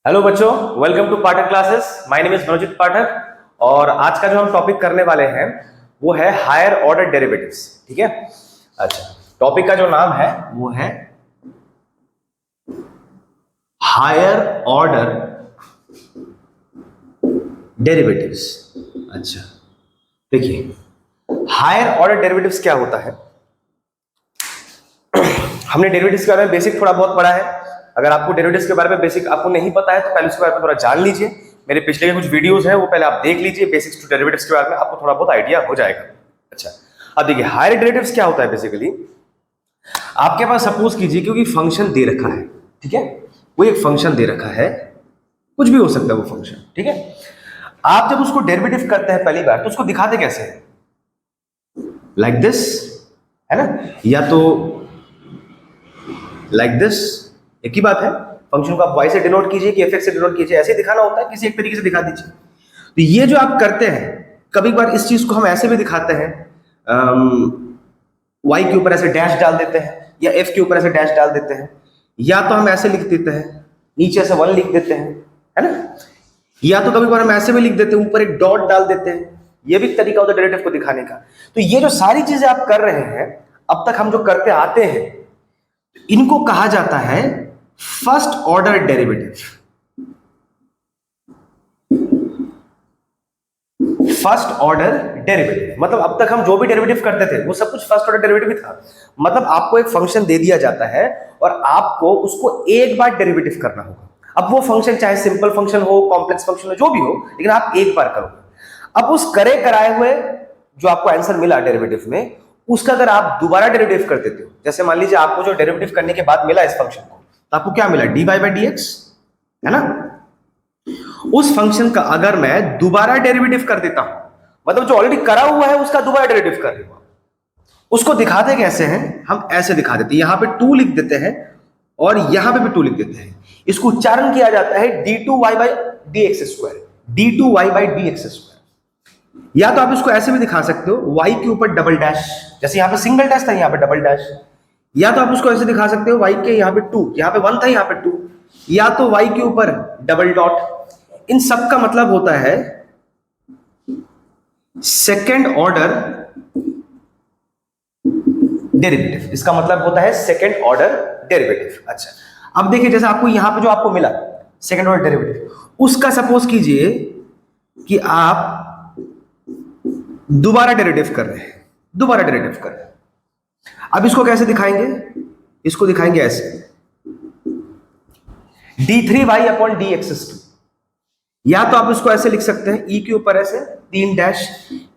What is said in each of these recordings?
Hello बच्चों, welcome to Pathak classes. My name is Manojit Pathak और आज का जो हम टॉपिक करने वाले हैं वो है हायर ऑर्डर डेरिवेटिव्स। ठीक है, अच्छा, टॉपिक का जो नाम है वो है हायर ऑर्डर डेरिवेटिव्स। अच्छा, देखिए हायर ऑर्डर डेरिवेटिव्स क्या होता है। हमने डेरिवेटिव्स के बारे में बेसिक थोड़ा बहुत पढ़ा है। अगर आपको डेरिवेटिव्स के बारे में बेसिक आपको नहीं पता है तो पहले उसके बारे में थोड़ा जान लीजिए। मेरे पिछले के कुछ वीडियोस हैं वो पहले आप देख लीजिए। बेसिक्स टू डेरिवेटिव्स के बारे में आपको थोड़ा बहुत आइडिया हो जाएगा। अच्छा, अब देखिए हायर डेरिवेटिव्स क्या होता है। बेसिकली आपके पास सपोज कीजिए क्योंकि फंक्शन दे रखा है, ठीक है, वो एक फंक्शन दे रखा है, कुछ भी हो सकता है वो फंक्शन, ठीक है। आप जब उसको डेरिवेटिव करते हैं पहली बार तो उसको दिखाते कैसे हैं, लाइक दिस, है ना, या तो लाइक दिस, एक ही बात है। फंक्शन को आप y से डिनोट कीजिए कि fx से डिनोट कीजिए, ऐसे ही दिखाना होता है, किसी एक तरीके से दिखा दीजिए। तो ये जो आप करते हैं, कभी बार इस चीज को हम ऐसे भी दिखाते हैं, y के ऊपर ऐसे डैश डाल देते हैं या f के ऊपर ऐसे डैश डाल देते हैं, या तो हम ऐसे लिख देते हैं, नीचे ऐसे 1 लिख देते हैं, है ना, या तो कभी बार हम ऐसे भी लिख देते हैं, ऊपर एक डॉट डाल देते हैं। ये भी तरीका होता है डेरिवेटिव को दिखाने का। तो ये जो सारी चीजें आप कर रहे हैं, अब तक हम जो करते आते हैं, इनको कहा जाता है first order derivative. First order derivative मतलब अब तक हम जो भी डेरिवेटिव करते थे वो सब कुछ फर्स्ट ऑर्डर डेरिवेटिव ही था। मतलब आपको एक फंक्शन दे दिया जाता है और आपको उसको एक बार डेरिवेटिव करना होगा। अब वो फंक्शन चाहे सिंपल फंक्शन हो, कॉम्प्लेक्स फंक्शन हो, जो भी हो, लेकिन आप एक बार करोगे। अब उस करे कराए हुए जो आपको आंसर मिला डेरिवेटिव में, उसका अगर आप दोबारा डेरिवेटिव कर देते हो, जैसे मान लीजिए आपको जो डेरिवेटिव करने के बाद मिला इस फंक्शन को, तो आपको क्या मिला, dy बाई dx, है ना। उस फंक्शन का अगर मैं दोबारा डेरिवेटिव कर देता हूं, मतलब जो ऑलरेडी करा हुआ है उसका दोबारा डेरिवेटिव कर रहा हूं, उसको दिखाते कैसे हैं, हम ऐसे दिखा देते हैं, यहां पे 2 लिख देते हैं और यहां पे भी 2 लिख देते हैं। इसको उच्चारण किया जाता है d2y by dx square, d2y by dx square. या तो आप इसको ऐसे भी दिखा सकते हो, y के ऊपर डबल डैश, जैसे यहां पे सिंगल डैश था यहां पे डबल डैश। या तो आप उसको ऐसे दिखा सकते हो, y के यहां पे 2, यहां पे 1 था यहां पे 2, या तो y के ऊपर डबल डॉट। इन सब का मतलब होता है सेकेंड ऑर्डर डेरिवेटिव। इसका मतलब होता है सेकेंड ऑर्डर डेरिवेटिव। अच्छा, अब देखिए जैसे आपको यहां पे जो आपको मिला सेकेंड ऑर्डर डेरिवेटिव, उसका सपोज कीजिए कि आप दोबारा डेरिवेटिव कर रहे हैं, दोबारा डेरिवेटिव कर रहे हैं। अब इसको कैसे दिखाएंगे, इसको दिखाएंगे ऐसे, d3y अपॉन dx2। या तो आप इसको ऐसे लिख सकते हैं, e के ऊपर ऐसे 3 डैश,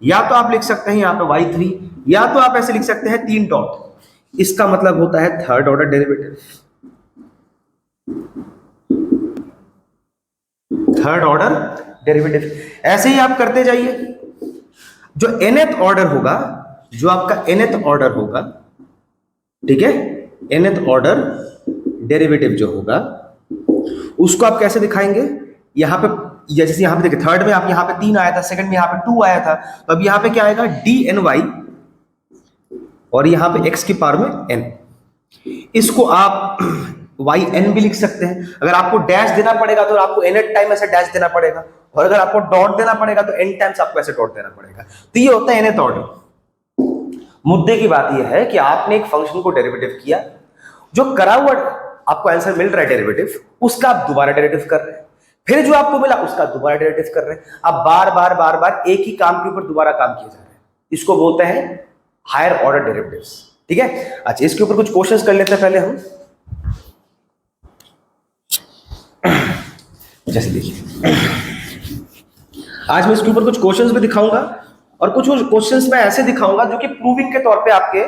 या तो आप लिख सकते हैं यहां पे y3, या तो आप ऐसे लिख सकते हैं 3 डॉट। इसका मतलब होता है third order derivative. Third order derivative ऐसे ही आप करते जाइए। जो nth ऑर्डर होगा, जो आपका nth ऑर्डर होगा, ठीक है, nth ऑर्डर डेरिवेटिव जो होगा उसको आप कैसे दिखाएंगे, यहां पे जैसे यहां पे देखिए थर्ड में आप यहां पे 3 आया था, सेकंड में यहां पे 2 आया था, तो अब यहां पे क्या आएगा, dny और यहां पे x की पावर में n। इसको आप yn भी लिख सकते हैं। अगर आपको डैश देना पड़ेगा तो आपको nth टाइम ऐसे डैश देना पड़ेगा, और अगर आपको डॉट देना पड़ेगा तो n टाइम्स आपको ऐसे डॉट देना पड़ेगा। तो ये होता है nth ऑर्डर। मुद्दे की बात यह है कि आपने एक फंक्शन को डेरिवेटिव किया, जो करा हुआ आपको आंसर मिल रहा है डेरिवेटिव, उसका आप दोबारा डेरिवेटिव कर रहे हैं, फिर जो आपको मिला उसका दोबारा डेरिवेटिव कर रहे हैं। अब बार बार बार बार एक ही काम के ऊपर दोबारा काम किया जा रहा है, इसको बोलते हैं हायर ऑर्डर डेरिवेटिव्स। ठीक है, अच्छा, इसके ऊपर कुछ क्वेश्चंस कर लेते हैं पहले हम। जैसे देखिए आज मैं इसके ऊपर कुछ क्वेश्चंस भी दिखाऊंगा और कुछ क्वेश्चंस मैं ऐसे दिखाऊंगा जो कि प्रूविंग के तौर पे आपके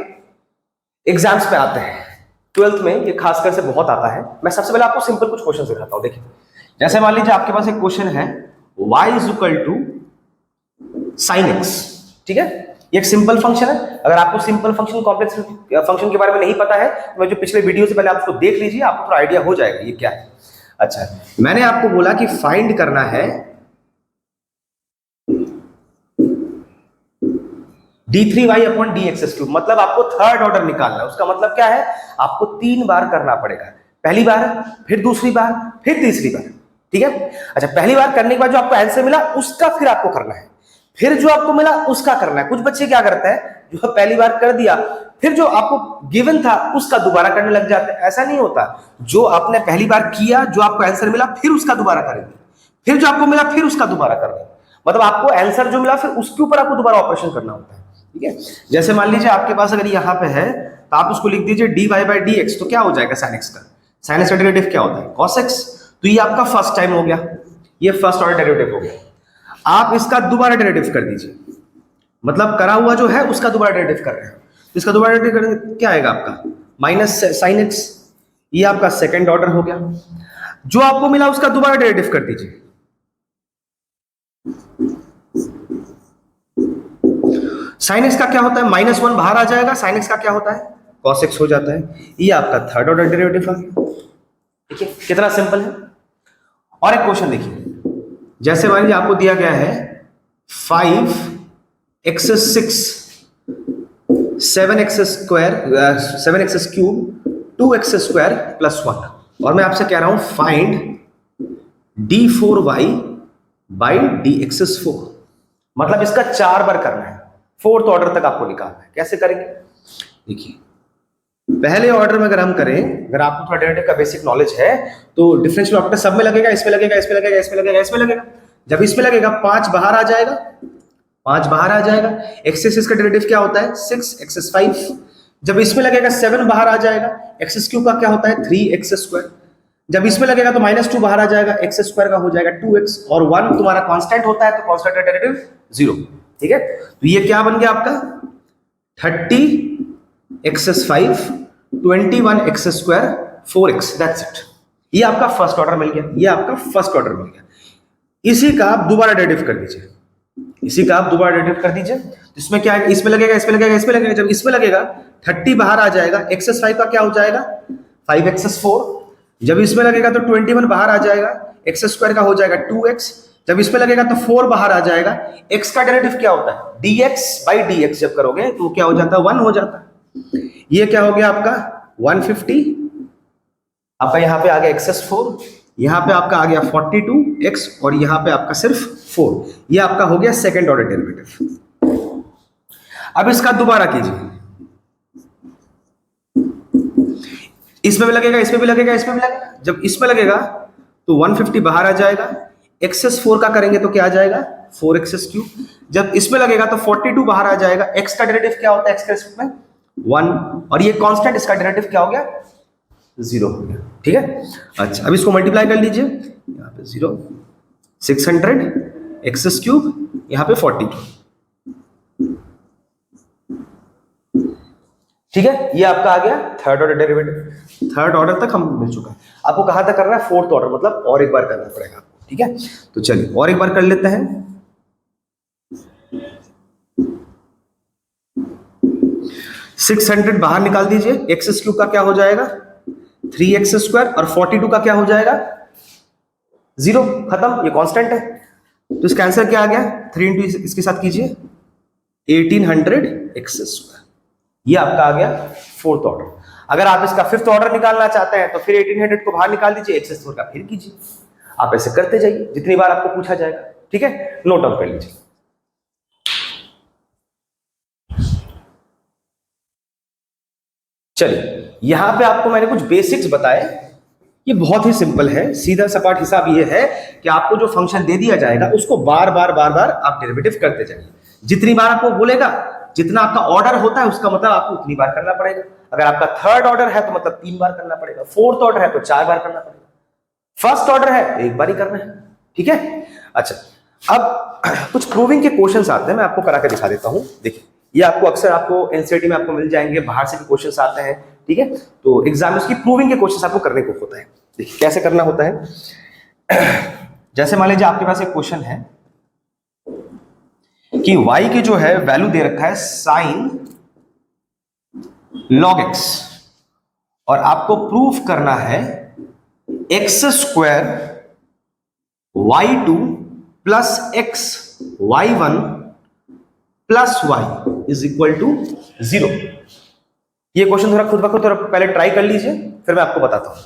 एग्जाम्स पे आते हैं। 12th में ये खासकर से बहुत आता है। मैं सबसे पहले आपको सिंपल कुछ क्वेश्चंस दिखाता हूं। देखिए जैसे मान लीजिए आपके पास एक क्वेश्चन है y is equal to sine x, ठीक है, ये एक सिंपल फंक्शन है। अगर आपको सिंपल फंक्शन कॉम्प्लेक्स फंक्शन के बारे में नहीं पता है तो मैं जो पिछले वीडियो से पहले आप उसको देख लीजिए, आपको थोड़ा आइडिया हो जाएगा ये क्या है। अच्छा, मैंने आपको बोला कि फाइंड करना है d3y अपॉन dx3, मतलब आपको थर्ड ऑर्डर निकालना है। उसका मतलब क्या है, आपको 3 बार करना पड़ेगा, पहली बार, फिर दूसरी बार, फिर तीसरी बार। ठीक है। अच्छा, पहली बार करने के बाद जो आपको आंसर मिला उसका फिर आपको करना है, फिर जो आपको मिला उसका करना है। कुछ बच्चे क्या करते हैं, जो पहली बार कर दिया फिर जो आपको गिवन था उसका दोबारा करने लग जाते हैं। ऐसा नहीं होता, जो आपने पहली बार किया, जो आपको आंसर मिला फिर उसका दोबारा करेंगे, फिर जो आपको मिला फिर उसका दोबारा करेंगे। मतलब आपको आंसर जो मिला फिर उसके ऊपर आपको दोबारा ऑपरेशन करना होता है, ठीक है। जैसे मान लीजिए आपके पास अगर यहाँ पे है तो आप उसको लिख दीजिए dy बाई डी एक्स, तो क्या हो जाएगा साइन एक्स का, साइन एक्स का डेरिवेटिव क्या होता है कॉस एक्स। तो ये आपका फर्स्ट टाइम हो गया, ये फर्स्ट ऑर्डर डेरिवेटिव हो गया। आप इसका दोबारा डेरिवेटिव कर दीजिए, मतलब करा हुआ जो है उसका दोबारा डेरिवेटिव कर रहे हैं, तो इसका दोबारा डेरिवेटिव करेंगे क्या आएगा आपका माइनस साइन एक्स, ये आपका सेकंड ऑर्डर हो गया। जो आपको मिला उसका दोबारा डेरिवेटिव कर दीजिए, साइन एक्स का क्या होता है -1 बाहर आ जाएगा, साइन एक्स का क्या होता है कॉस एक्स हो जाता है। ये आपका थर्ड ऑर्डर डेरिवेटिव आ गया, ठीक है। कितना सिंपल है। और एक क्वेश्चन देखिए, जैसे मान लीजिए आपको दिया गया है 5x6 7x3 2x² + 1, और मैं आपसे कह रहा हूं फाइंड d4y बाई dx4। मतलब इसका 4 बार करना है, फोर्थ ऑर्डर तक आपको निकालना है। कैसे करेंगे देखिए, पहले ऑर्डर में अगर हम करें, अगर आपको थोड़ा डेरिवेटिव का बेसिक नॉलेज है तो डिफरेंशियल ऑपरेटर सब में लगेगा, इसमें लगेगा, इसमें लगेगा, इसमें लगेगा, इसमें लगेगा। जब इसमें लगेगा 5 बाहर आ जाएगा, 5 बाहर आ जाएगा। एक्स का डेरिवेटिव क्या होता है 6x5। जब इसमें लगेगा 7 बाहर आ जाएगा। x³ का क्या होता है 3x²। जब इसमें लगेगा तो -2 बाहर आ जाएगा, x² का हो जाएगा 2x, और 1 तुम्हारा कांस्टेंट होता है तो कांस्टेंट का डेरिवेटिव 0, ठीक है। तो ये क्या बन गया आपका 30x5 21x² 4x, that's it. ये आपका फर्स्ट ऑर्डर मिल गया, ये आपका फर्स्ट ऑर्डर मिल गया। इसी का आप दोबारा डेरिवेटिव कर दीजिए, इसी का आप दोबारा डेरिवेटिव कर दीजिए। इसमें क्या है, इसमें लगेगा, इसमें लगेगा, इसमें लगेगा। जब इसमें लगेगा 30 बाहर आ जाएगा, x5 का क्या हो जाएगा 5x4। जब इसमें लगेगा तो 21 बाहर आ जाएगा, x² का हो जाएगा 2x। जब इसमें लगेगा तो 4 बाहर आ जाएगा। x का डेरिवेटिव क्या होता है dx बाई dx, जब करोगे तो क्या हो जाता है 1 हो जाता है। ये क्या हो गया आपका 150, आपका यहां पे आ गया x4, यहां पे आपका आ गया 42x, और यहां पे आपका सिर्फ 4। ये आपका हो गया सेकंड ऑर्डर डेरिवेटिव। अब इसका दोबारा कीजिए, इसमें भी लगेगा, इसमें भी लगेगा, इसमें भी लगेगा। जब इसमें लगेगा तो 150 बाहर आ जाएगा, x4 का करेंगे तो क्या आ जाएगा 4x3। जब इसमें लगेगा तो 42 बाहर आ जाएगा। x का डेरिवेटिव क्या होता है x के रिस्पेक्ट में 1, और ये कांस्टेंट, इसका डेरिवेटिव क्या हो गया 0 हो गया, ठीक है। अच्छा, अब इसको मल्टीप्लाई कर लीजिए, यहाँ पे 0 600 x³ यहाँ पे 42, ठीक है। ये आपका आ गया third order derivative. Third order तक हम मिल चुका है। आपको कहां तक करना है फोर्थ ऑर्डर, मतलब और एक बार करना पड़ेगा आपको, ठीक है। तो चलिए और एक बार कर लेते हैं। 600 बाहर निकाल दीजिए, x³ का क्या हो जाएगा 3x² और 42 का क्या हो जाएगा 0, खत्म, ये कांस्टेंट है। तो इसका आंसर क्या आ गया 3 इंटू इसके साथ कीजिए 1800x²। ये आपका आ गया फोर्थ ऑर्डर। अगर आप इसका फिफ्थ ऑर्डर निकालना चाहते हैं तो फिर 1800 को बाहर निकाल दीजिए, x² का फिर कीजिए। आप ऐसे करते जाइए जितनी बार आपको पूछा जाएगा, ठीक है। नोट डाउन कर लीजिए। चलिए, यहां पे आपको मैंने कुछ बेसिक्स बताए। ये बहुत ही सिंपल है, सीधा सपाट हिसाब ये है कि आपको जो फंक्शन दे दिया जाएगा उसको बार बार आप डेरिवेटिव करते जाइए। जितनी बार आपको बोलेगा, जितना आपका ऑर्डर होता है उसका मतलब आपको उतनी बार करना पड़ेगा। अगर आपका थर्ड ऑर्डर है तो मतलब 3 बार करना पड़ेगा, फोर्थ ऑर्डर है तो 4 बार करना पड़ेगा, फर्स्ट ऑर्डर है 1 बार ही करना है, ठीक है। अच्छा, अब कुछ प्रूविंग के क्वेश्चंस आते हैं, मैं आपको करा के दिखा देता हूं। देखिए, ये आपको अक्सर आपको एनसीईआरटी में आपको मिल जाएंगे, बाहर से भी क्वेश्चंस आते हैं, ठीक है। तो एग्जाम में उसकी प्रूविंग के क्वेश्चंस आपको करने को होता है। देखिए कैसे करना होता है। जैसे मान लीजिए आपके पास एक क्वेश्चन है कि y की जो है वैल्यू दे रखा है sin log x, और आपको प्रूफ करना है x² y2 plus x y1 plus y is equal to 0। ये क्वेश्चन थोड़ा खुद ब खुद थोड़ा पहले ट्राई कर लीजिए, फिर मैं आपको बताता हूं।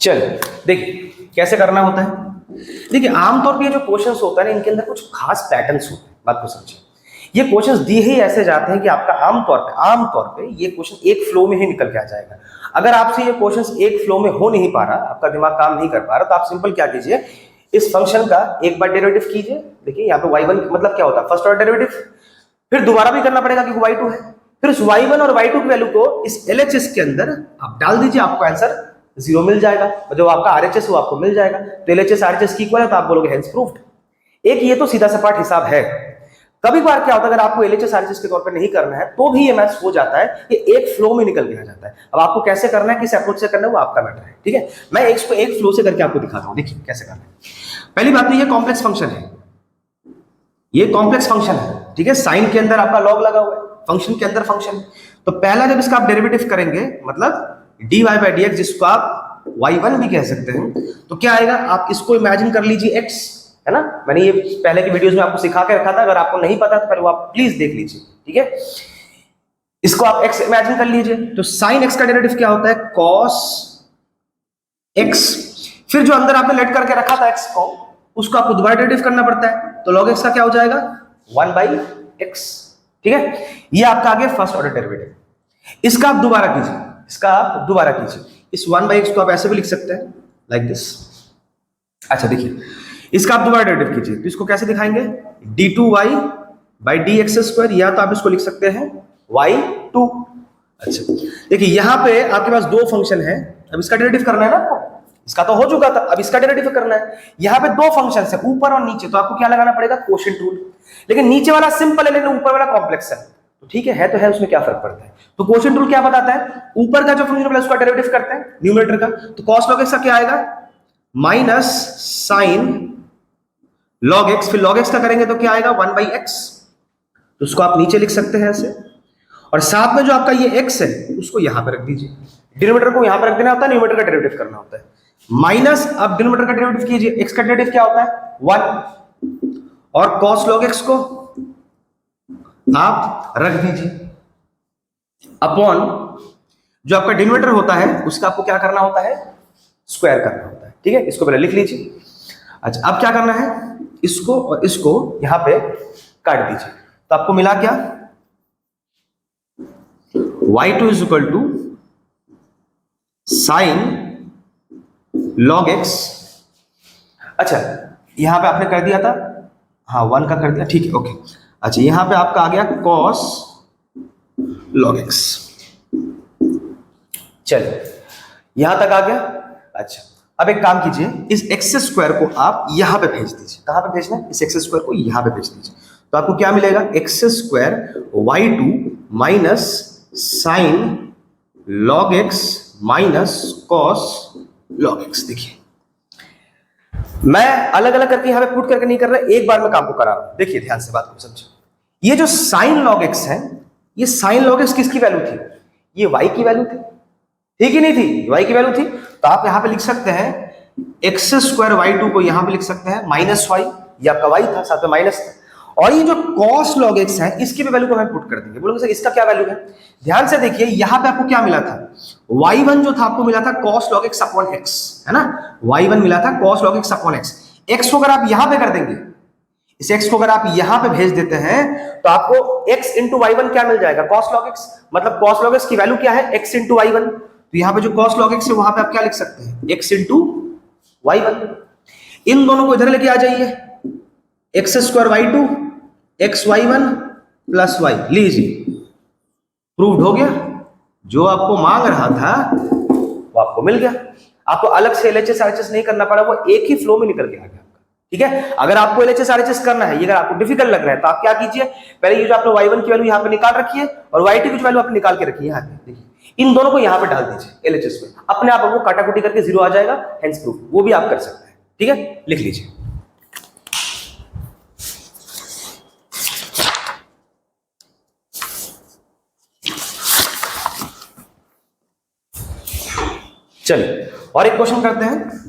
चलिए देखिए कैसे करना होता है। देखिए आमतौर पे ये जो क्वेश्चंस होता है ना, इनके अंदर कुछ खास पैटर्न्स होते हैं, बात को समझिए। ये क्वेश्चंस दिए ही ऐसे जाते हैं कि आपका आमतौर पे ये क्वेश्चन एक फ्लो में ही निकल के आ जाएगा। अगर आपसे ये क्वेश्चंस एक फ्लो में हो नहीं पा रहा, आपका दिमाग काम नहीं कर पा रहा, तो आप सिंपल क्या कीजिए, इस फंक्शन का एक बार डेरिवेटिव कीजिए। देखिए यहाँ पे y1 मतलब क्या होता है, फर्स्ट ऑर्डर डेरिवेटिव, फिर दोबारा भी करना पड़ेगा क्योंकि y2 है, फिर उस y1 और y2 की वैल्यू को इस LHS के अंदर आप डाल दीजिए, आपको आंसर 0 मिल जाएगा, जो आपका RHS वो आपको मिल जाएगा। तो LHS RHS की इक्वल है तो आप बोलोगे हेंस प्रूव्ड। एक ये तो सीधा सपाट हिसाब है। कभी बार क्या होता है, अगर आपको LHS RHS के तौर पे नहीं करना है तो भी ये मैथ्स हो जाता है, ये एक फ्लो में निकल के आ जाता है। अब आपको कैसे करना है, किस अप्रोच से करना है, वो आपका मैटर है, ठीक है। मैं इसको एक फ्लो से करके आपको दिखाता हूं, देखिए कैसे करना है। पहली बात तो ये कॉम्प्लेक्स फंक्शन है, ये कॉम्प्लेक्स फंक्शन है, ठीक है। साइन के अंदर आपका लॉग लगा हुआ है, फंक्शन के अंदर फंक्शन। तो पहला जब इसका आप डेरिवेटिव करेंगे, मतलब dy बाई dx, जिसको आप y1 भी कह सकते हैं, तो क्या आएगा, आप इसको इमेजिन कर लीजिए x, है ना। मैंने ये पहले की वीडियोस में आपको सिखा के रखा था, अगर आपको नहीं पता तो पहले वो आप प्लीज देख लीजिए, ठीक है। इसको आप x इमेजिन कर लीजिए, तो sin x का डेरिवेटिव क्या होता है, cos x। फिर जो अंदर आपने लेट करके रखा था x को, उसको आपको दोबारा डेरिवेटिव करना पड़ता है, तो log x का क्या हो जाएगा, 1 बाई x, ठीक है। ये आपका आ गया फर्स्ट ऑर्डर डेरिवेटिव। इसका आप दोबारा कीजिए, इसका आप दोबारा कीजिए, इस 1 बाई x को आप ऐसे भी लिख सकते हैं, लाइक दिस। अच्छा देखिए, इसका आप दोबारा डेरिवेटिव कीजिए, तो इसको कैसे दिखाएंगे, d2y बाई dx स्क्वायर, या तो आप इसको लिख सकते हैं y2। अच्छा देखिए, यहां पे आपके पास दो फंक्शन है, अब इसका डेरिवेटिव करना है ना आपको, इसका तो हो चुका था, अब इसका डेरिवेटिव करना है। यहां पे दो फंक्शन है, ऊपर और नीचे, तो आपको क्या लगाना पड़ेगा, कोशेंट रूल। लेकिन नीचे वाला सिंपल है, लेकिन ऊपर वाला कॉम्प्लेक्स है, तो ठीक है तो है, उसमें क्या फर्क पड़ता है। तो कोशेंट रूल क्या बताता है, ऊपर का जो फंक्शन है उसका डेरिवेटिव करते हैं न्यूमरेटर का, तो cos log x का क्या आएगा, माइनस साइन log x, फिर log x का करेंगे तो क्या आएगा, 1 बाई x, तो उसको आप नीचे लिख सकते हैं ऐसे, और साथ में जो आपका ये x है उसको यहां पे रख दीजिए। डिनोमिनेटर को यहां पे रख देना होता है, न्यूमरेटर का डेरिवेटिव करना होता है। माइनस, अब डिनोमिनेटर का डेरिवेटिव कीजिए, x का डेरिवेटिव क्या होता है 1, और cos log x को आप रख दीजिए अपॉन जो आपका डिनोमिनेटर होता है उसका आपको क्या करना होता है, स्क्वायर करना होता है, ठीक है। इसको पहले लिख लीजिए। अच्छा अब क्या करना है, इसको और इसको यहां पे काट दीजिए, तो आपको मिला क्या, y2 is equal to sine log x। अच्छा यहां पे आपने कर दिया था, हाँ 1 का कर दिया, ठीक है ओके। अच्छा यहां पे आपका आ गया cos log x, चलिए यहां तक आ गया। अच्छा अब एक काम कीजिए, इस एक्स स्क्वायर को आप यहां पे भेज दीजिए, कहां पे भेजना है, इस एक्स स्क्वायर को यहां पे भेज दीजिए, तो आपको क्या मिलेगा, x square y2 minus sine log x minus cos log x। देखिए मैं अलग अलग करके यहां पे पुट करके नहीं कर रहा, एक बार में काम को करा रहा हूं, देखिए ध्यान से बात को समझो। ये जो साइन log x है, ये साइन log x किसकी वैल्यू थी, ये y की वैल्यू थी, ठीक ही नहीं थी, y की वैल्यू थी, तो आप यहां पे लिख सकते हैं एक्स स्क्वायर y2 को यहां पे लिख सकते हैं माइनस y, ये आपका y था, साथ में माइनस था, और ये जो cos log x है इसकी भी वैल्यू को हम पुट कर देंगे। बोलोगे सर इसका क्या वैल्यू है, ध्यान से देखिए, यहां पे आपको क्या मिला था, y1 जो था आपको मिला था cos log x upon x, है ना, y1 मिला था cos log x upon x। x को अगर आप यहां पे कर देंगे, इस x को अगर आप यहां पे भेज देते हैं तो आपको x इंटू y1 क्या मिल जाएगा, cos log x, मतलब cos log x की वैल्यू क्या है, x इंटू y1, तो यहां पे जो cos log x है वहां पे आप क्या लिख सकते हैं, x इंटू y1। इन दोनों को इधर लेके आ जाइए, x square y2 x y1 plus y, लीजिए प्रूव्ड हो गया, जो आपको मांग रहा था वो आपको मिल गया। आपको अलग से LHS RHS नहीं करना पड़ा, वो एक ही फ्लो में निकल के आ गया, ठीक है। अगर आपको LHS RHS करना है, ये अगर आपको डिफिकल्ट लग रहा है, तो आप क्या कीजिए, पहले ये जो आपने y1 की वैल्यू यहां पे निकाल रखी है और y2 की वैल्यू आपने निकाल के रखी है यहां पे, देखिए इन दोनों को यहां पे डाल दीजिए LHS में, अपने आप वो काटाकुटी करके 0 आ जाएगा, हेंस प्रूफ, वो भी आप कर सकते हैं, ठीक है। लिख लीजिए, चलिए और एक क्वेश्चन करते हैं।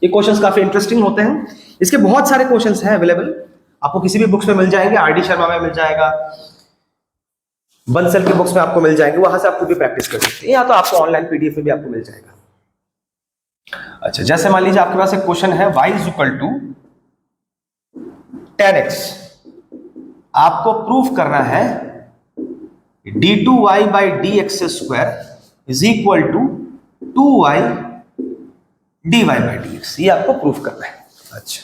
ये क्वेश्चंस काफी इंटरेस्टिंग होते हैं, इसके बहुत सारे क्वेश्चंस हैं अवेलेबल, आपको किसी भी बुक्स में मिल जाएंगे, आरडी शर्मा में मिल जाएगा, बंसल के बुक्स में आपको मिल जाएंगे, वहां से आप खुद भी प्रैक्टिस कर सकते हैं, या तो आपको ऑनलाइन पीडीएफ में भी आपको मिल जाएगा। अच्छा, जैसे मान लीजिए आपके पास एक क्वेश्चन है y is equal to 10x, आपको प्रूफ करना है d2y by d x square is equal to 2y dy by d x, ये आपको प्रूफ करना है। अच्छा,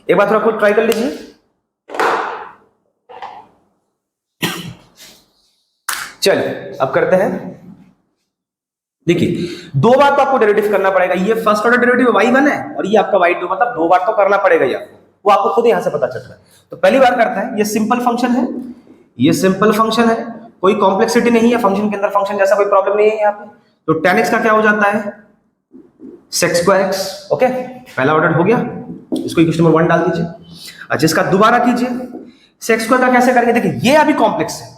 एक बार थोड़ा खुद ट्राई कर लीजिए। चलिए अब करते हैं। देखिए, दो बार तो आपको डेरिवेटिव करना पड़ेगा। ये फर्स्ट ऑर्डर डेरिवेटिव y1 है और ये आपका y2, मतलब दो बार तो करना पड़ेगा ही आपको, वो आपको खुद यहां से पता चल रहा है। तो पहली बार करता है, ये सिंपल फंक्शन है, ये सिंपल फंक्शन है, कोई कॉम्प्लेक्सिटी नहीं है फंक्शन के अंदर, फंक्शन जैसा कोई प्रॉब्लम नहीं है यहाँ पे। तो 10x का क्या हो जाता है sec स्क्वायर x। ओके, पहला ऑर्डर हो गया, इसको इक्वेशन नंबर 1 डाल दीजिए। अच्छा, इसका दोबारा कीजिए। sec स्क्वायर का कैसे करेंगे? देखिए, ये अभी कॉम्प्लेक्स है,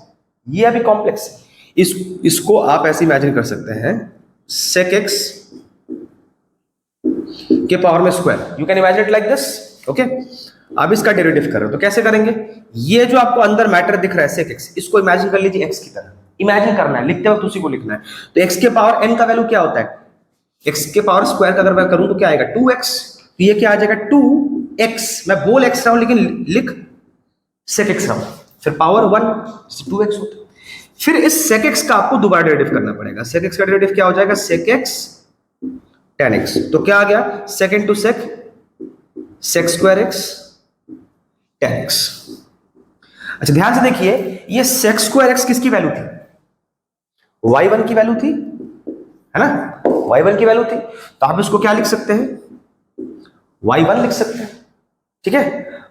ये अभी कॉम्प्लेक्स है। इसको आप ऐसे इमेजिन कर सकते हैं sec x के पावर में square, you can imagine it like this. Okay, अब इसका डेरिवेटिव कर रहे हो तो कैसे करेंगे? ये जो आपको अंदर मैटर दिख रहा है sec x, इसको इमेजिन कर लीजिए x की तरह। इमेजिन करना है, लिखते वक्त उसी को लिखना है। तो x के पावर n का वैल्यू क्या होता है? x के पावर स्क्वायर का अगर मैं करूं तो क्या आएगा? 2x। तो ये क्या आ जाएगा? 2x। मैं बोल x रहा हूं लेकिन लिख sec x रहा हूं, फिर पावर 1 2x होता है। फिर इस sec x का आपको दोबारा डेरिवेटिव करना पड़ेगा। sec x का डेरिवेटिव क्या हो जाएगा? sec x tan x। तो क्या आ गया? sec into sec square x tan x। अच्छा, ध्यान से देखिए, ये sec स्क्वायर x किसकी वैल्यू थी? y1 की वैल्यू थी, है ना? y1 की वैल्यू थी, तो आप इसको क्या लिख सकते हैं? y1 लिख सकते हैं, ठीक है।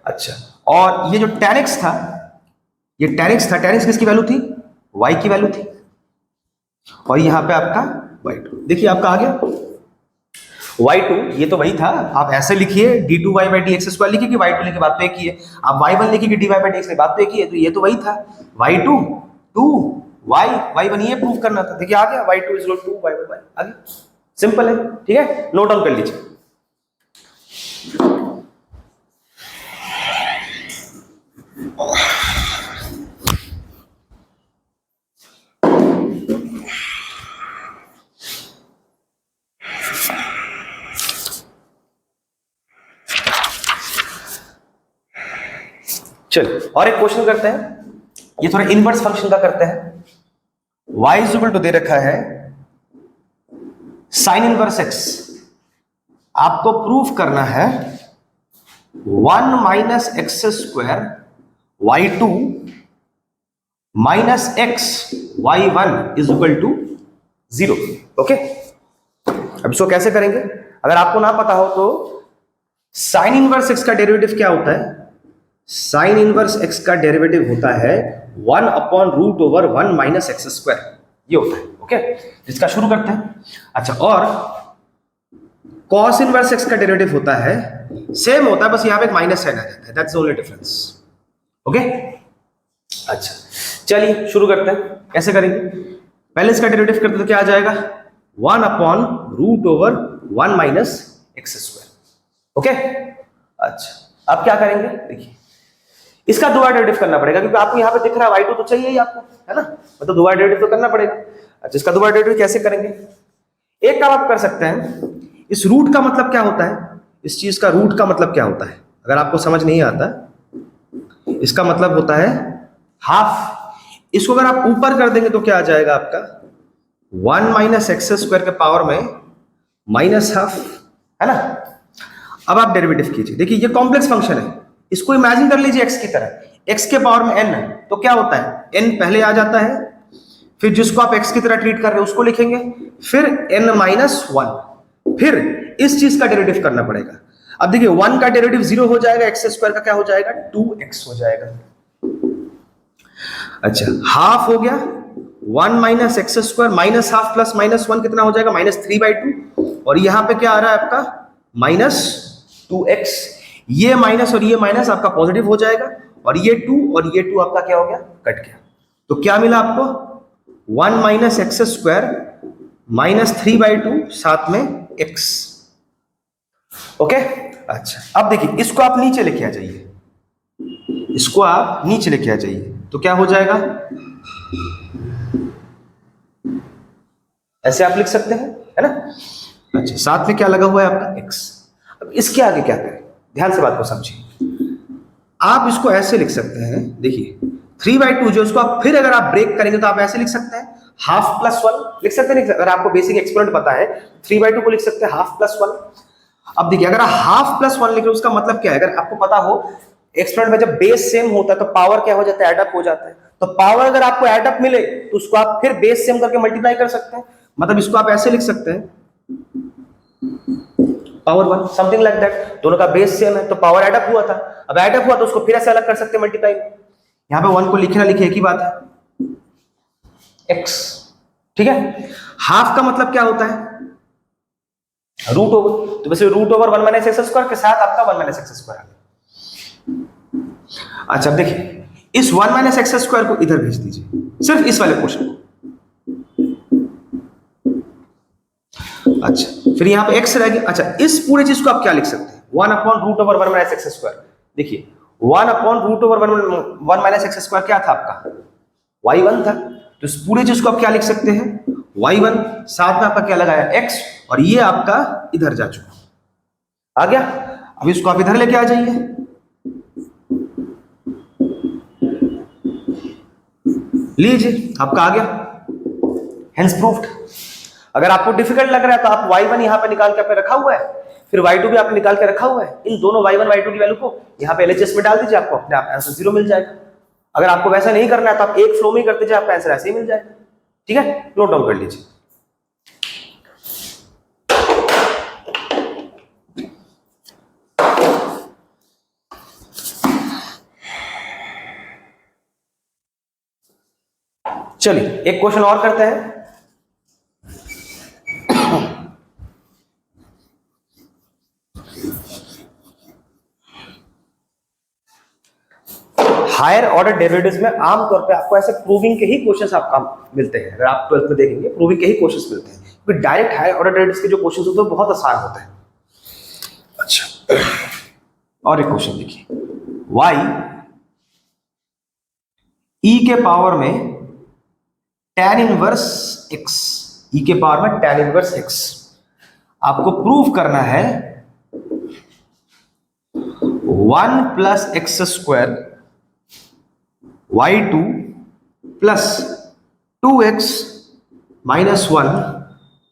अच्छा, और ये जो tan x था, ये tan x था, tan x किसकी वैल्यू थी? y की वैल्यू थी, और यहां पे आपका y2। देखिए आपका आ गया y2, ये तो वही था। आप ऐसे लिखिए d2y by d x square लिखिए कि y2 लिखे, बात तो एक ही है। आप y1 लिखिए कि dy बाई डी एक्स, बात तो एक ही है। तो ये तो वही था, y2 2 y1, ये प्रूफ करना था। देखिए आ गया, y2 is equal to y1 आ गया, सिंपल है, ठीक है। नोट डाउन कर लीजिए। चलिए और एक क्वेश्चन करते हैं, ये थोड़ा इनवर्स फंक्शन का करते हैं। y इज इक्वल टू दे रखा है साइन इनवर्स x, आपको प्रूफ करना है 1 minus x square y2 minus x y1 is equal to 0। Okay, अब इसको कैसे करेंगे? अगर आपको ना पता हो तो साइन इनवर्स x का डेरिवेटिव क्या होता है? साइन इनवर्स x का डेरिवेटिव होता है 1 upon root over 1 minus x square, ये होता है। ओके, इसका शुरू करते हैं। अच्छा, और कॉस इनवर्स x का डेरिवेटिव होता है, सेम होता है, बस यहां पे एक माइनस साइन आ जाता है, that's the only difference. Okay, अच्छा चलिए शुरू करते हैं। कैसे करेंगे? पहले इसका डेरिवेटिव करते तो क्या आ जाएगा? 1 upon root over 1 minus x square. Okay, अच्छा अब क्या करेंगे? देखिए, इसका दोबारा डेरिवेटिव करना पड़ेगा, क्योंकि आपको यहाँ पे दिख रहा है y2 तो चाहिए ही आपको, है ना? मतलब दोबारा डेरिवेटिव तो करना पड़ेगा। अच्छा, इसका दोबारा डेरिवेटिव कैसे करेंगे? एक काम आप कर सकते हैं, इस रूट का मतलब क्या होता है? इस चीज का रूट का मतलब क्या होता है? अगर आपको समझ नहीं आता, इसका मतलब होता है हाफ। इसको अगर आप ऊपर कर देंगे तो क्या आ जाएगा आपका? 1 माइनस एक्स स्क्वायर के पावर में माइनस हाफ, है ना? अब आप डेरिवेटिव कीजिए। देखिए ये कॉम्प्लेक्स फंक्शन है, इसको इमेजिन कर लीजिए x की तरह। x के पावर में n, तो क्या होता है? n पहले आ जाता है, फिर जिसको आप x की तरह ट्रीट कर रहे हो उसको लिखेंगे, फिर n माइनस 1, फिर इस चीज का डेरिवेटिव करना पड़ेगा। अब देखिए 1 का डेरिवेटिव 0 हो जाएगा, एक्स स्क्वायर का क्या हो जाएगा? 2x हो जाएगा। अच्छा, हाफ हो गया, 1 minus x square minus half plus minus 1 कितना हो जाएगा? माइनस 3/2। और यहां पे क्या आ रहा है आपका? Minus 2x। ये माइनस और ये माइनस आपका पॉजिटिव हो जाएगा, और ये 2 और ये 2 आपका क्या हो गया? कट गया। तो क्या मिला आपको? 1 माइनस एक्स स्क्वायर माइनस 3/2 साथ में x। ओके, अच्छा अब देखिए इसको आप नीचे लेके आ जाइए, इसको आप नीचे लेके आ जाइए, तो क्या हो जाएगा? ऐसे आप लिख सकते हैं, है ना? अच्छा, साथ में क्या लगा हुआ है आपका x। अब इसके आगे क्या करें, ध्यान से बात को समझिए। आप इसको ऐसे लिख सकते हैं, देखिए 3/2 जो इसको आप फिर अगर आप ब्रेक करेंगे तो आप ऐसे लिख सकते हैं हाफ प्लस 1 लिख सकते हैं। अगर आपको बेसिक एक्सपोनेंट पता है 3/2 को लिख सकते हैं हाफ प्लस 1। अब देखिए अगर आप हाफ प्लस 1 लिख रहे हो उसका मतलब क्या है, अगर आपको पता हो एक्सपोनेंट में जब बेस सेम होता है तो पावर क्या हो जाता है, एडअप हो जाता है। तो पावर अगर आपको एडअप मिले तो उसको आप फिर बेस सेम करके मल्टीप्लाई कर सकते हैं। मतलब इसको आप ऐसे लिख सकते हैं पावर 1 समथिंग लाइक दैट। दोनों का बेस सेम है तो पावर एडअप हुआ था, अब एडअप हुआ तो उसको फिर ऐसे अलग कर सकते हैं मल्टीप्लाई। यहां पे 1 को लिखे ना लिखे एक ही बात है, x। ठीक है, हाफ का मतलब क्या होता है, रूट ओवर। तो वैसे root over 1 minus x square के साथ आपका 1 माइनस एक्स स्क्वायर आ गया। अच्छा अब देखिए इस 1 माइनस एक्स स्क्वायर को इधर भेज दीजिए, सिर्फ इस वाले पोर्शन को। अच्छा फिर यहां पे x रह गया। अच्छा इस पूरे चीज को आप क्या लिख सकते हैं, 1 upon root over 1 minus x square. देखिए 1 upon root over 1 minus x square क्या था आपका, y1 था। तो इस पूरे चीज को आप क्या लिख सकते हैं, y1 साथ में आपका क्या लगाया x, और ये आपका इधर जा चुका आ गया। अब इसको आप इधर लेके आ जाइए, लीजिए आपका आ गया, हेंस प्रूव्ड। अगर आपको डिफिकल्ट लग रहा है तो आप y1 यहां पे निकाल के आपने रखा हुआ है, फिर y2 भी आपने निकाल के रखा हुआ है। इन दोनों y1 y2 की वैल्यू को यहां पे LHS में डाल दीजिए, आपको अपने आप आंसर 0 मिल जाएगा। अगर आपको वैसा नहीं करना है तो आप एक फ्लो में कर दीजिए, आपका आंसर ऐसे ही मिल जाएगा। ठीक है, नोट डाउन कर लीजिए। चलिए एक क्वेश्चन और करते हैं। हायर ऑर्डर डेरिवेटिव्स में आमतौर पे आपको ऐसे प्रूविंग के ही क्वेश्चंस आपका मिलते हैं। अगर आप 12th में देखेंगे प्रूविंग के ही क्वेश्चंस मिलते हैं, क्योंकि डायरेक्ट हायर ऑर्डर डेरिवेटिव्स के जो क्वेश्चंस होते हैं बहुत आसान होते हैं। अच्छा और एक क्वेश्चन देखिए, y e के पावर में tan इनवर्स x, e के पावर में tan इनवर्स x आपको प्रूव करना है 1 plus x square y2 plus 2x minus 1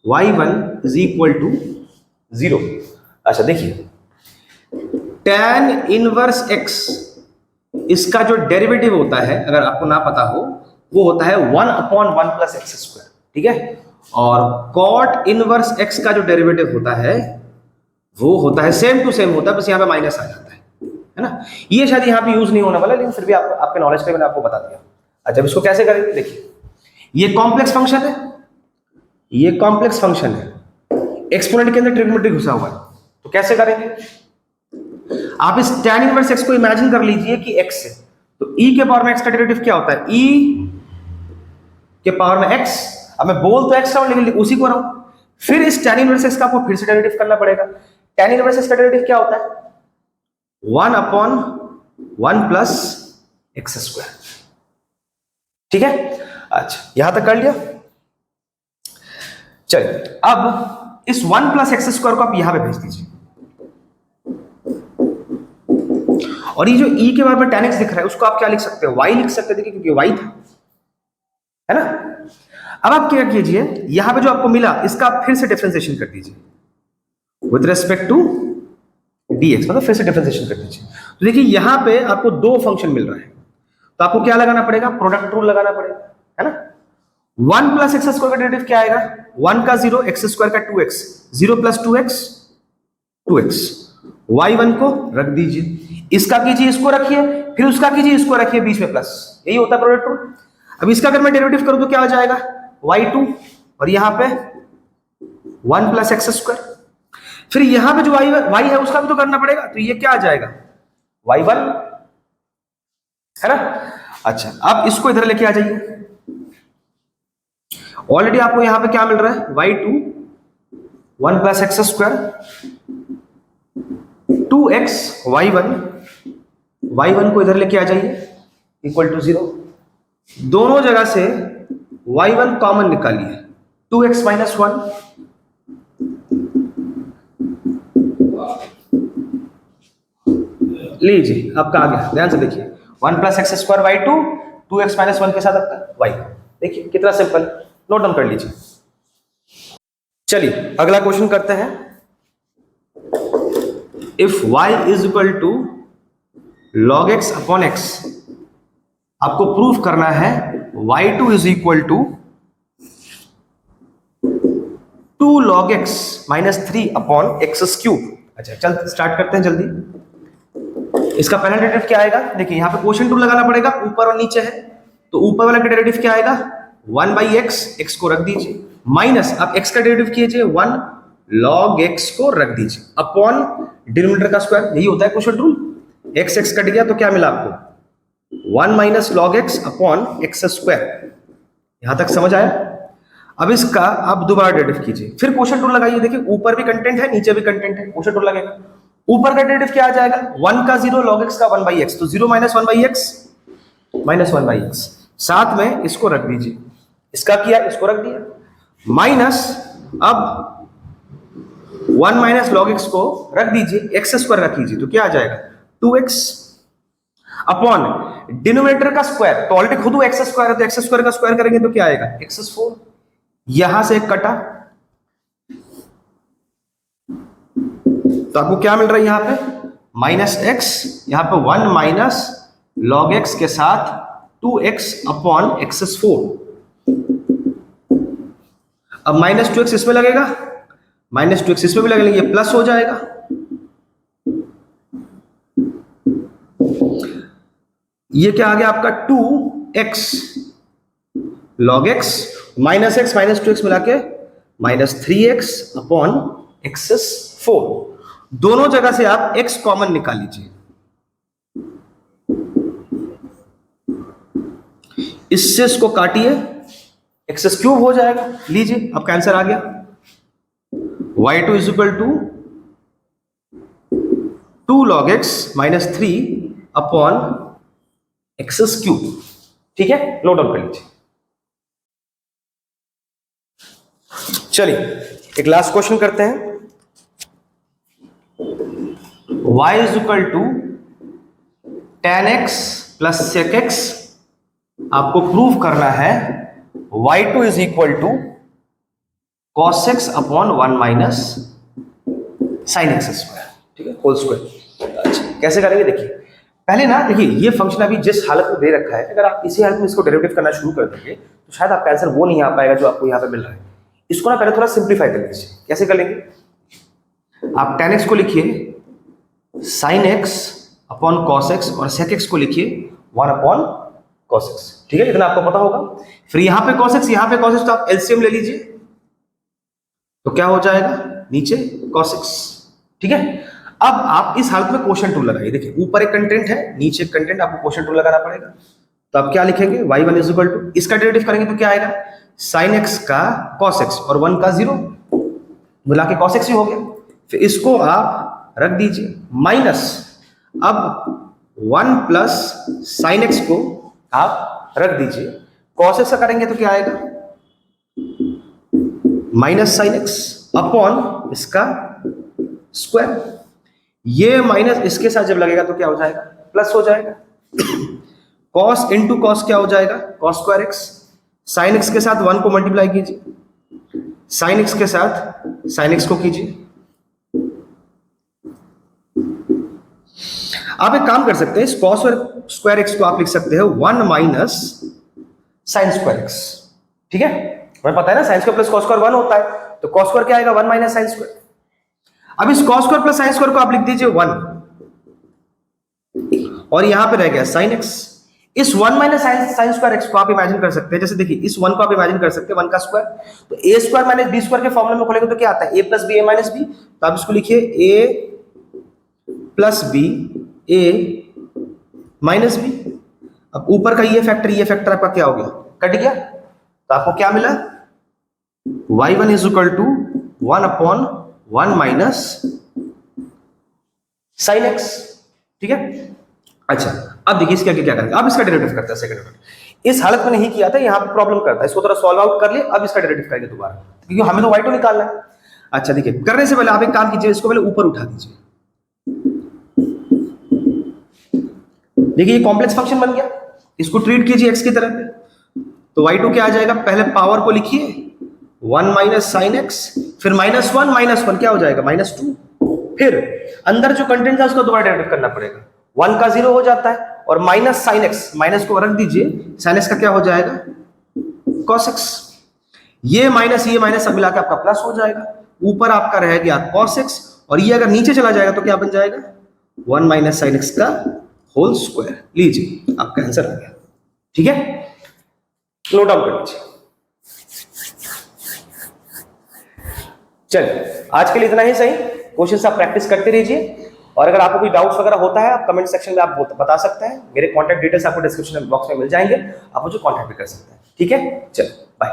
y1 is equal to 0। अच्छा देखिए tan इनवर्स x इसका जो डेरिवेटिव होता है अगर आपको ना पता हो वो होता है 1 अपॉन 1 प्लस एक्स स्क्वायर। ठीक है, और cot इनवर्स x का जो डेरिवेटिव होता है वो होता है सेम टू सेम होता है, बस यहां पे माइनस आ जाता है ना। ये शायद यहाँ पे यूज नहीं होने वाला, लेकिन फिर भी आपके नॉलेज पे मैंने आपको बता दिया। अच्छा इसको कैसे करेंगे, देखिए ये कॉम्प्लेक्स फंक्शन है, ये कॉम्प्लेक्स फंक्शन है, एक्सपोनेंट के अंदर ट्रिग्नोमेट्री घुसा हुआ है। तो कैसे करेंगे, आप इस tan इनवर्स x को इमेजिन कर लीजिए कि x है, तो e के पावर में x का डेरिवेटिव क्या होता है, e के पावर में x। अब मैं बोल तो x रहा हूं लेकिन उसी को रहा हूं, फिर इस tan इनवर्स x का आपको फिर से डेरिवेटिव करना पड़ेगा। tan इनवर्स x का डेरिवेटिव क्या होता है, 1 अपॉन 1 प्लस एक्स स्क्वायर। ठीक है, अच्छा यहां तक कर लिया। चलिए अब इस 1 प्लस एक्स स्क्वायर को आप यहां पे भेज दीजिए, और ये जो e के बारे में tan x दिख रहा है उसको आप क्या लिख सकते हैं, y लिख सकते थे क्योंकि y था, है ना। अब आप क्या कीजिए, यहां पे जो आपको मिला इसका आप फिर से डिफरेंशिएशन कर दीजिए विद रेस्पेक्ट टू dx, मतलब फिर से डिफरेंशिएशन कर दीजिए। तो देखिए यहां पे आपको दो फंक्शन मिल रहा है, तो आपको क्या लगाना पड़ेगा, प्रोडक्ट रूल लगाना पड़ेगा, है ना। 1 प्लस एक्स स्क्वायर का डेरिवेटिव क्या आएगा, 1 का 0, एक्स स्क्वायर का 2x, 0 plus 2x 2x, y1 को रख दीजिए, इसका कीजिए इसको रखिए, फिर उसका कीजिए इसको रखिए, बीच में प्लस, यही होता है प्रोडक्ट रूल। अब इसका अगर मैं डेरिवेटिव करूं तो क्या हो जाएगा, y2 और यहां पे 1 प्लस एक्स स्क्वायर, फिर यहां पे जो y है उसका भी तो करना पड़ेगा, तो ये क्या आ जाएगा y1, है ना। अच्छा अब इसको इधर लेके आ जाइए, ऑलरेडी आपको यहां पे क्या मिल रहा है, y2 1 plus x square 2x y1 को इधर लेके आ जाइए इक्वल टू 0। दोनों जगह से y1 कॉमन निकालिए, 2x माइनस 1 लीजिए आपका आ गया, ध्यान से देखिए 1 plus x square y two, 2x minus 1 के साथ आपका वाई। देखिए कितना सिंपल, नोट डाउन कर लीजिए। चलिए अगला क्वेश्चन करते हैं। If y is equal to log x upon x, आपको प्रूफ करना है y2 is equal to 2 log x minus 3 upon x cube. अच्छा चल स्टार्ट करते हैं जल्दी। इसका पहला डेरिवेटिव क्या आएगा, देखिए यहाँ पे क्वोशिएंट रूल लगाना पड़ेगा, ऊपर और नीचे है, तो ऊपर वाला का डेरिवेटिव क्या आएगा 1 बाई एक्स, एक्स को रख दीजिए, माइनस अब एक्स का डेरिवेटिव कीजिए 1 log x को रख दीजिए, अपॉन डिनोमिनेटर का स्क्वायर, यही होता है quotient rule. X x cut गया तो क्या मिला आपको 1 minus log x upon x square. यहां तक समझ आया। अब इसका आप दोबारा डेरिवेटिव कीजिए, फिर क्वोशिएंट रूल लगाइए, देखिए ऊपर भी कंटेंट है नीचे भी कंटेंट है, क्वोशिएंट रूल लगेगा। ऊपर का डेरिवेटिव क्या आ जाएगा 1 का 0 log x का 1 बाई एक्स, तो 0 minus 1 by x minus 1 by x, साथ में इसको रख दीजिए, इसका किया इसको रख दिया, माइनस अब 1 माइनस log x को रख दीजिए, एक्स स्क्वायर रख लीजिए, तो क्या आ जाएगा 2x अपॉन डिनोमिनेटर का स्क्वायर, तो ऑलरेडी खुद एक्स स्क्वायर है तो एक्स स्क्वायर का स्क्वायर करेंगे तो क्या आएगा x4, यहां से एक कटा, तो आपको क्या मिल रहा है यहां पे माइनस एक्स, यहां पे 1 माइनस log x के साथ 2x अपॉन x4। अब माइनस 2x इसमें लगेगा, माइनस 2x इसमें भी लगेगा, ये प्लस हो जाएगा, ये क्या आ गया आपका 2x log x minus x minus 2x मिला के माइनस 3x अपॉन x4। दोनों जगह से आप x कॉमन निकाल लीजिए, इससे इसको काटिए, एक्स क्यूब हो जाएगा। लीजिए आपका आंसर आ गया, y2 is equal to 2 log x minus 3 upon x cube. ठीक है, नोट डाउन कर लीजिए। चलिए एक लास्ट क्वेश्चन करते हैं। y is equal to tan x plus sec x, आपको प्रूव करना है y2 is equal to cos x upon 1 minus sine x square, ठीक है, होल स्क्वायर। अच्छा कैसे करेंगे, देखिए पहले ना देखिए ये फंक्शन अभी जिस हालत में दे रखा है, अगर आप इसी हालत में इसको डेरिवेटिव करना शुरू कर देंगे तो शायद आपका आंसर वो नहीं आ पाएगा जो आपको यहाँ पे मिल रहा है। इसको ना पहले थोड़ा सिंप्लीफाई कर लीजिए। कैसे कर लेंगे, आप tan x को लिखिए sin x upon cos x और sec x को लिखिए 1 अपॉन cos x, ठीक है, इतना आपको पता होगा। फिर यहाँ पे cos x यहाँ पे cos x, तो आप एलसीएम ले लीजिए, तो क्या हो जाएगा नीचे cos x, ठीक है। अब आप इस हालत में क्वोशिएंट रूल लगाइए, देखिए ऊपर एक कंटेंट है नीचे एक कंटेंट, आपको क्वोशिएंट रूल लगाना पड़ेगा। तो आप क्या लिखेंगे y1 इज इक्वल टू, इसका डेरिवेटिव करेंगे तो क्या आएगा sin x का cos x और 1 का 0 मिला के cos x ही हो गया। फिर इसको आप रख दीजिए, माइनस अब 1 प्लस sin x को आप रख दीजिए, cos x का करेंगे तो क्या आएगा माइनस sin x अपॉन इसका स्क्वायर, ये माइनस इसके साथ जब लगेगा तो क्या हो जाएगा प्लस हो जाएगा। cos इंटू कॉस क्या हो जाएगा cos square x, sin x के साथ 1 को मल्टीप्लाई कीजिए, sin x के साथ sin x को कीजिए। आप एक काम कर सकते हैं, इस cos स्क्वायर x को आप लिख सकते हैं 1 माइनस sin स्क्वायर x, ठीक है, हमें पता है ना sin square plus cos square 1 होता है, तो cos स्क्वायर क्या आएगा 1 माइनस sin स्क्वायर। अब इस cos square plus sin square को आप लिख दीजिए 1, और यहां पे रह गया sin x। इस 1 माइनस sin स्क्वायर x को आप इमेजिन कर सकते हैं, जैसे देखिए इस 1 को आप इमेजिन कर सकते हैं 1 का स्क्वायर, तो a square minus b square के फॉर्मूले में खोलेंगे तो क्या आता है a plus b a minus b, तो आप इसको लिखिए a plus b a minus b. अब ऊपर का ये फैक्टर आपका क्या हो गया कट गया, तो आपको क्या मिला y1 इज इक्वल टू 1 अपॉन 1 माइनस साइन एक्स, ठीक है। अच्छा अब देखिए इसके आगे क्या करेंगे, अब इसका डेरिवेटिव करते हैं सेकंड ऑर्डर। इस हालत में नहीं किया था, यहाँ पे प्रॉब्लम करता है, इसको थोड़ा सॉल्व आउट कर लिए, अब इसका डेरिवेटिव करेंगे दोबारा, क्योंकि हमें तो y2 निकालना है। अच्छा देखिए करने से पहले आप एक काम कीजिए, इसको पहले ऊपर उठा दीजिए, देखिए ये कॉम्प्लेक्स फंक्शन बन गया, इसको ट्रीट कीजिए x की तरह पे, तो y2 क्या आ जाएगा, पहले पावर को लिखिए 1 माइनस साइन एक्स, फिर -1 क्या हो जाएगा -2, फिर अंदर जो कंटेंट था उसका दोबारा डेरिवेटिव करना पड़ेगा, 1 का 0 हो जाता है, और माइनस साइन एक्स, माइनस को रख दीजिए, साइन एक्स का क्या हो जाएगा cos x, ये माइनस सब मिलाकर आपका प्लस हो जाएगा, ऊपर आपका रह गया cos x, और ये अगर नीचे चला जाएगा तो क्या बन जाएगा 1 माइनस साइन एक्स का होल स्क्वायर। लीजिए आपका आंसर आ गया। ठीक है, नोट डाउन कर लीजिए। चलिए आज के लिए इतना ही सही, क्वेश्चन आप प्रैक्टिस करते रहिए, और अगर आपको कोई डाउट्स वगैरह होता है आप कमेंट सेक्शन में आप बता सकते हैं, मेरे कॉन्टैक्ट डिटेल्स आपको डिस्क्रिप्शन बॉक्स में मिल जाएंगे, आप मुझे कॉन्टैक्ट भी कर सकते हैं। ठीक है, चलो बाय।